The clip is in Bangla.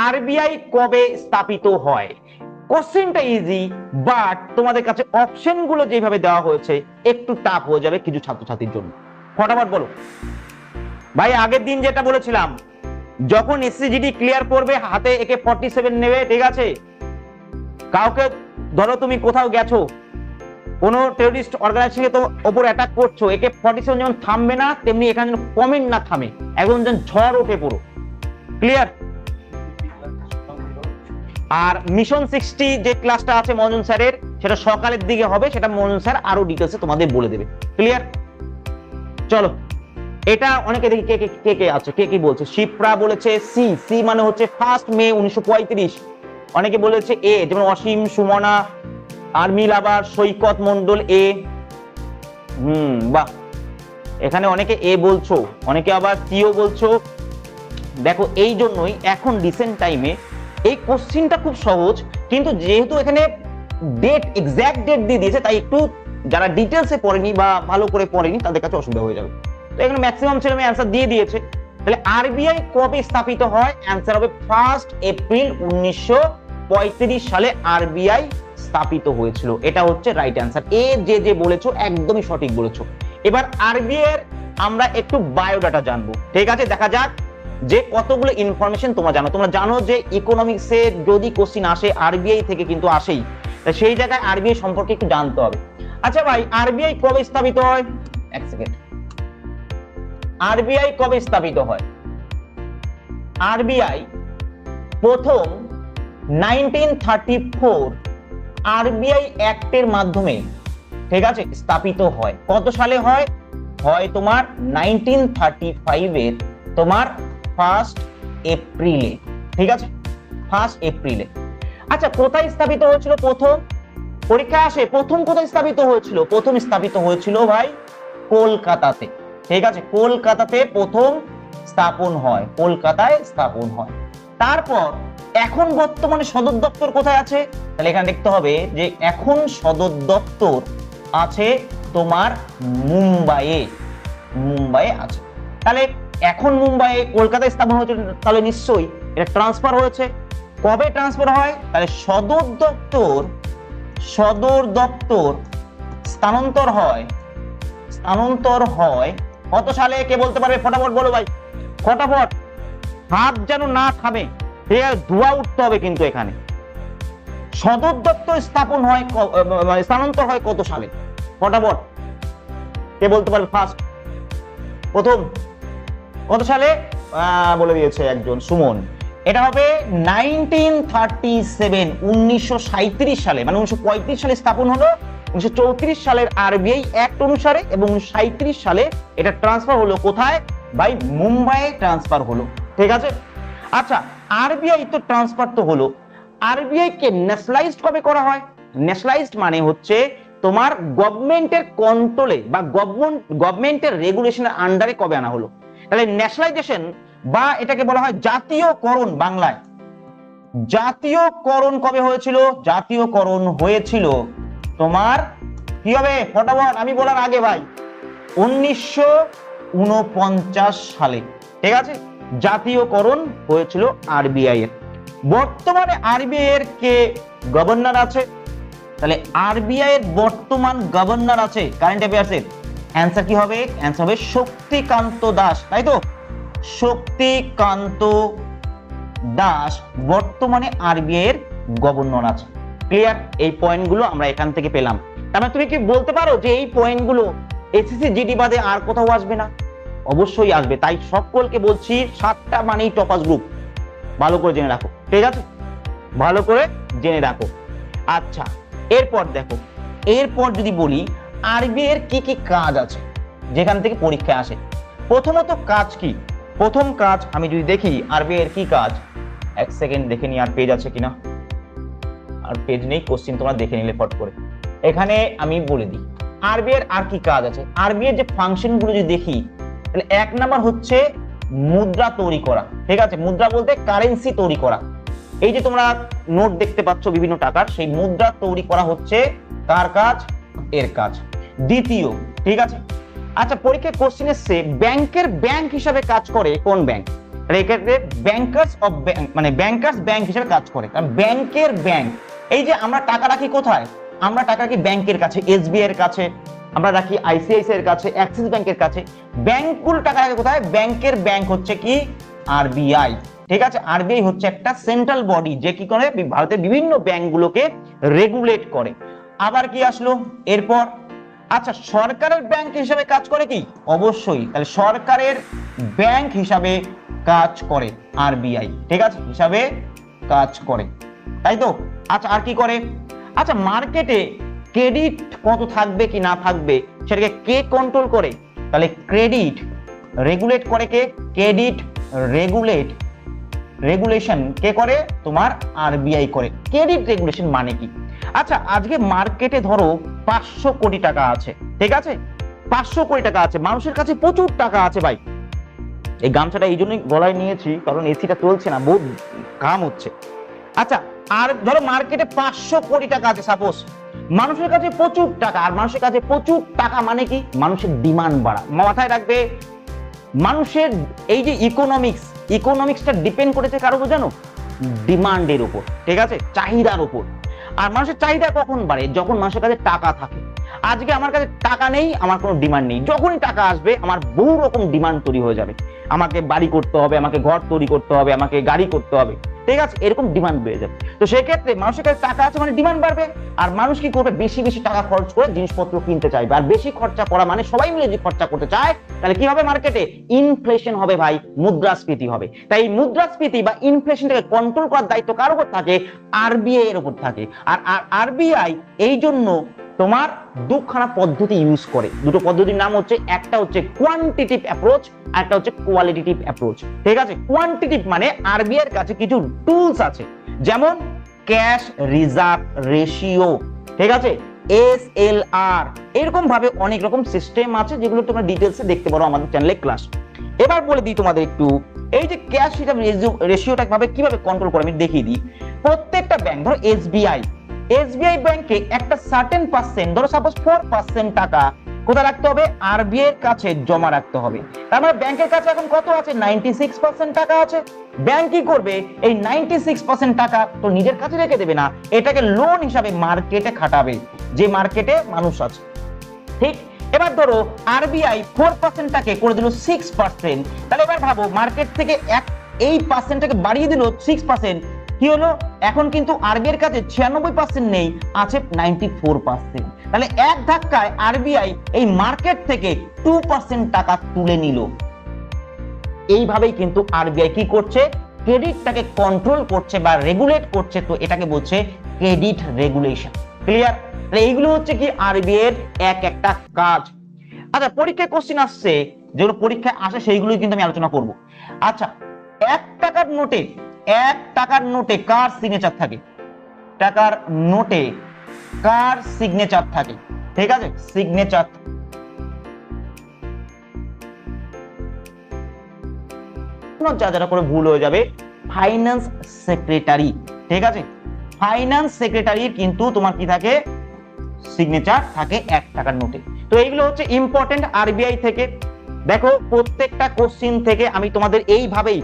আরবিআই কবে স্থাপিত হয়? কোশ্চেনটা ইজি, বাট তোমাদের কাছে অপশন গুলো যেভাবে দেওয়া হয়েছে একটু টাফ হয়ে যাবে কিছু ছাত্রছাত্রীর জন্য। ফটাফট বলো ভাই। আগের দিন যেটা বলেছিলাম, যখন এসসিজিডি ক্লিয়ার করবে হাতে একে 47 নেবে, ঠিক আছে? কাউকে ধরো তুমি কোথাও গেছো, কোন টেররিস্ট অর্গানাইজেশনকে তো ওপর অ্যাটাক করছো, একে 47 যেমন থামবে না তেমনি এখানে যেন কমেন্ট না থামে, একদম যেন ঝড় ওঠে পুরো। ক্লিয়ার? আর মিশন 60 যে ক্লাসটা আছে মনোজন স্যারের, সেটা সকালের দিকে হবে, সেটা মনোজন স্যার আরো ডিটেলসে তোমাদের বলে দেবে। ক্লিয়ার? চলো, এটা অনেকে দেখি কে কে কে আছে, কে কি বলছে। শিপ্রা বলেছে সি, সি মানে হচ্ছে 1 মে 1935। অনেকে বলেছে এ, যেমন অসীম, সুমনা, আরমিল, আবার সৈকত মন্ডল এ। বাহ, এখানে অনেকে এ বলছো, অনেকে আবার কিও বলছো। দেখো, এই জন্যই এখন রিসেন্ট টাইমে এই কোশ্চিনটা খুব সহজ, কিন্তু যেহেতু এখানে ডেট, এক্সাক্ট ডেট দিয়ে দিয়েছে, তাই একটু যারা ডিটেলসে পড়েনি বা ভালো করে পড়েনি তাদের কাছে অসুবিধা হয়ে যাবে। তো এখানে ম্যাক্সিমাম ছেলে মেয়ে অ্যান্সার দিয়ে দিয়েছে। তাহলে আরবিআই কবে স্থাপিত হয়? অ্যান্সার হবে 1 এপ্রিল 1935 সালে আরবিআই স্থাপিত হয়েছিল। এটা হচ্ছে রাইট অ্যান্সার। এ যে বলেছো একদমই সঠিক বলেছো। এবার আরবিআই এর আমরা একটু বায়োডাটা জানবো, ঠিক আছে? দেখা যাক যে কতগুলো ইনফরমেশন তোমরা জানো। তোমরা জানো যে ইকোনমিক্সে যদি কোশ্চিন আসে আরবিআই থেকে কিন্তু আসেই, তাই সেই জায়গায় আরবিআই সম্পর্কে একটু জানতে হবে। আচ্ছা ভাই, আরবিআই কবে স্থাপিত হয়? এক সেকেন্ড। আরবিআই কবে স্থাপিত হয়? আরবিআই প্রথম 1934 আরবিআই অ্যাক্টের মাধ্যমে, ঠিক আছে, স্থাপিত হয়। কত সালে হয়? হয় তোমার 1935 এর তোমার 1 এপ্রিলে, ঠিক আছে? 1 এপ্রিলে। আচ্ছা, কোথায় স্থাপিত হয়েছিল প্রথম? পরীক্ষা আসে, প্রথম কোথায় স্থাপিত হয়েছিল? প্রথম স্থাপিত হয়েছিল ভাই কলকাতাতে, ঠিক আছে? কলকাতাতে প্রথম স্থাপন হয়, কলকাতায় স্থাপন হয়। তারপর এখন বর্তমানে সদর দপ্তর কোথায় আছে? তাহলে এখানে দেখতে হবে যে এখন সদর দপ্তর আছে তোমার মুম্বাইয়ে, মুম্বাইয়ে আছে। তাহলে এখন মুম্বাইয়ে, কলকাতায় স্থাপন হয়েছে, তাহলে নিশ্চয়ই এটা ট্রান্সফার হয়েছে। কবে ট্রান্সফার হয়? তাহলে সদর দপ্তর স্থানান্তর হয় কত সালে? কে বলতে পারবে? ফটাফট বলো ভাই, ফটাফট, হাত যেন না থামে, ঠিক আছে? ধোঁয়া উঠতে হবে কিন্তু এখানে। সদর দপ্তর স্থানান্তর হয় কত সালে? ফটাফট কে বলতে পারবে? ফার্স্ট, প্রথম কত সালে বলে দিয়েছে একজন, সুমন। এটা হবে 1937, 1937 সালে, মানে 1935 সালে স্থাপন হলো 1934 সালের আরবিআই অ্যাক্ট অনুসারে, এবং 1937 সালে এটা ট্রান্সফার হলো কোথায় ভাই? মুম্বাইয়ে ট্রান্সফার হলো, ঠিক আছে? আচ্ছা, আরবিআই তো ট্রান্সফার তো হলো, আরবিআই কে ন্যাশনালাইজড কবে করা হয়? ন্যাশনালাইজড মানে হচ্ছে তোমার গভর্নমেন্টের কন্ট্রোলে বা গভর্নমেন্টের রেগুলেশনের আন্ডারে কবে আনা হলো? তাহলে ন্যাশনালাইজেশন বা এটাকে বলা হয় জাতীয়করণ, বাংলায় জাতীয়করণ কবে হয়েছিল? জাতীয়করণ হয়েছিল তোমার, কি হবে ফটাফট আমি বলার আগে ভাই, 1949 সালে, ঠিক আছে? জাতীয়করণ হয়েছিল আরবিআই এর। বর্তমানে আরবিআই এর কে গভর্নর আছে? তাহলে আরবিআই এর বর্তমান গভর্নর আছে কারেন্ট অ্যাফেয়ার্সের, অ্যান্সার কি হবে? অ্যান্সার হবে শক্তিকান্ত দাস, তাই তো? শক্তিকান্ত দাস বর্তমানে আরবিআই এর গভর্নর আছে। ক্লিয়ার? এই পয়েন্টগুলো আমরা এখান থেকে পেলাম। তার মানে তুমি কি বলতে পারো যে এই পয়েন্টগুলো এসএসসি জিডি বাদে আর কোথাও আসবে না? অবশ্যই আসবে। তাই সকলকে বলছি 7টা মানেই টপাস গ্রুপ, ভালো করে জেনে রাখো, ঠিক আছে? ভালো করে জেনে রাখো। আচ্ছা, এরপর দেখো, এরপর যদি বলি আরবিআই এর কি কি কাজ আছে যেখান থেকে পরীক্ষা আসে। প্রথমত কাজ কি? প্রথম কাজ আমি যদি দেখি আরবিআই এর কি কাজ, এক সেকেন্ড দেখে নি আর পেজ আছে কিনা। আর পেজ নেই, কোশ্চিন তোমরা দেখে নিলে ফট করে। এখানে আমি বলে দিই আরবিআই এর আর কি কাজ আছে। আরবিআই এর যে ফাংশন গুলো যদি দেখি, তাহলে 1 নাম্বার হচ্ছে মুদ্রা তৈরি করা, ঠিক আছে? মুদ্রা বলতে কারেন্সি তৈরি করা। এই যে তোমরা নোট দেখতে পাচ্ছ বিভিন্ন টাকার, সেই মুদ্রা তৈরি করা হচ্ছে কার কাজ? এর কাজ। দ্বিতীয়, ঠিক আছে? আচ্ছা, পরীক্ষায় কোশ্চেন এসছে ব্যাংকের ব্যাংক হিসাবে কাজ করে কোন ব্যাংক? এক্ষেত্রে ব্যাংকার্স অফ মানে ব্যাংকার্স ব্যাংক হিসেবে কাজ করে, কারণ ব্যাংকের ব্যাংক। এই যে আমরা টাকা রাখি কোথায়, আমরা টাকা রাখি ব্যাংকের কাছে, এসবিআই এর কাছে, আমরা রাখি আইসিআইসিআই এর কাছে, অ্যাক্সিস ব্যাংকের কাছে। ব্যাংকগুলো টাকা রাখে কোথায়, ব্যাংকের ব্যাংক হচ্ছে কি আরবিআই। ঠিক আছে, আরবিআই হচ্ছে একটা সেন্ট্রাল বডি যে কি করে ভারতের বিভিন্ন ব্যাংকগুলোকে রেগুলেট করে। আবার কি আসলো এরপর, আচ্ছা সরকারের ব্যাংক হিসাবে কাজ করে কি, অবশ্যই, তাহলে সরকারের ব্যাংক হিসাবে কাজ করে আরবিআই। ঠিক আছে, হিসাবে কাজ করে, তাই তো। আচ্ছা আর কি করে, আচ্ছা মার্কেটে ক্রেডিট কত থাকবে কি না থাকবে সেটাকে কে কন্ট্রোল করে, তাহলে ক্রেডিট রেগুলেট করে কে, ক্রেডিট রেগুলেশন কে করে, তোমার আরবিআই করে। ক্রেডিট রেগুলেশন মানে কি, আচ্ছা আজকে মার্কেটে ধরো 500 কোটি টাকা আছে, ঠিক আছে, 500 কোটি টাকা আছে, মানুষের কাছে প্রচুর টাকা আছে ভাই। এই গামছাটা এই জন্যই গলায় নিয়েছি কারণ এসিটা চলছে না, বহুত ঘাম হচ্ছে। আচ্ছা আর ধরো মার্কেটে 500 কোটি টাকা আছে সাপোজ, মানুষের কাছে প্রচুর টাকা, আর মানুষের কাছে প্রচুর টাকা মানে কি, মানুষের ডিমান্ড বাড়া। মাথায় রাখবে, মানুষের এই যে ইকোনমিক্সটা ডিপেন্ড করেছে কার উপর জানো, ডিমান্ডের উপর, ঠিক আছে, চাহিদার উপর। আর মানুষের চাহিদা কখন বাড়ে, যখন মানুষের কাছে টাকা থাকে। আজকে আমার কাছে টাকা নেই, আমার কোনো ডিমান্ড নেই, যখনই টাকা আসবে আমার বহু রকম ডিমান্ড তৈরি হয়ে যাবে। আমাকে বাড়ি করতে হবে, আমাকে ঘর তৈরি করতে হবে, আমাকে গাড়ি করতে হবে, ঠিক আছে, এরকম ডিমান্ড বেড়ে যাবে। তো সেই ক্ষেত্রে মানুষের কাছে টাকা আছে মানে ডিমান্ড বাড়বে, আর মানুষ কি করবে, বেশি বেশি টাকা খরচ করে জিনিসপত্র কিনতে চাইবে। আর বেশি খরচা করা মানে সবাই মিলে যদি খরচা করতে চায় তাহলে কি হবে, মার্কেটে ইনফ্লেশন হবে ভাই, মুদ্রাস্ফীতি হবে। তাই মুদ্রাস্ফীতি বা ইনফ্লেশনটাকে কন্ট্রোল করার দায়িত্ব কার উপর থাকে, আরবিআই এর উপর থাকে। আর আরবিআই এই জন্য তোমার দুখানা পদ্ধতি ইউজ করে, দুটো পদ্ধতির নাম হচ্ছে, একটা হচ্ছে কোয়ান্টিটিভ অ্যাপ্রোচ, আর একটা হচ্ছে কোয়ালিটেটিভ অ্যাপ্রোচ। ঠিক আছে, কোয়ান্টিটিভ মানে আরবিআই এর কাছে কিছু টুলস আছে, যেমন ক্যাশ রিজার্ভ রেশিও, ঠিক আছে, এসএলআর, এরকম ভাবে অনেক রকম সিস্টেম আছে যেগুলো তোমরা ডিটেইলসে দেখতে পারো আমাদের চ্যানেলে ক্লাস। এবার বলে দিই তোমাদের একটু, এই যে ক্যাশ রিজার্ভ রেশিওটা কিভাবে কন্ট্রোল করে আমি দেখিয়ে দিই। প্রত্যেকটা ব্যাংক, ধরো এসবিআই ব্যাংকে একটা সার্টেন পার্সেন্ট, ধরো সাপোজ 4% টাকা কোথায় রাখতে হবে, আরবিআই এর কাছে জমা রাখতে হবে। তার মানে ব্যাংকের কাছে এখন কত আছে, 96% টাকা আছে। ব্যাংক কি করবে, এই 96% টাকা তো নিজের কাছে রেখে দেবে না, এটাকে লোন হিসাবে মার্কেটে খাটাবে, যে মার্কেটে মানুষ আছে। ঠিক, এবার ধরো আরবিআই 4% টাকে করে দিল 6%, তাহলে এবার ভাবো মার্কেট থেকে এই পার্সেন্টটাকে বাড়িয়ে দিল 6%, কি হলো, এখন কিন্তু আরবিআই এর কাছে 96% নেই, আছে 94%। তাহলে এক ধাক্কায় আরবিআই এই মার্কেট থেকে 2% টাকা তুলে নিল। এইভাবেই কিন্তু আরবিআই কি করছে, ক্রেডিটটাকে কন্ট্রোল করছে বা রেগুলেট করছে, তো এটাকে বলছে ক্রেডিট রেগুলেশন। ক্লিয়ার, তাহলে এইগুলো হচ্ছে কি আরবিআই এর একটা কাজ। আচ্ছা পরীক্ষায় কোশ্চেন আসছে, যেগুলো পরীক্ষায় আসে সেইগুলোই কিন্তু আমি আলোচনা করব। আচ্ছা 1 টাকার নোটে কার সিগনেচার থাকে, টাকার নোটে কার সিগনেচার থাকে, ঠিক আছে, সিগনেচার যারা করে ভুল হয়ে যাবে, ফাইন্যান্স সেক্রেটারি, ঠিক আছে, ফাইন্যান্স সেক্রেটারির কিন্তু তোমার কি থাকে, সিগনেচার থাকে 1 টাকার নোটে। তো এইগুলো হচ্ছে ইম্পর্টেন্ট আরবিআই থেকে। দেখো প্রত্যেকটা কোশ্চেন থেকে আমি তোমাদের এইভাবেই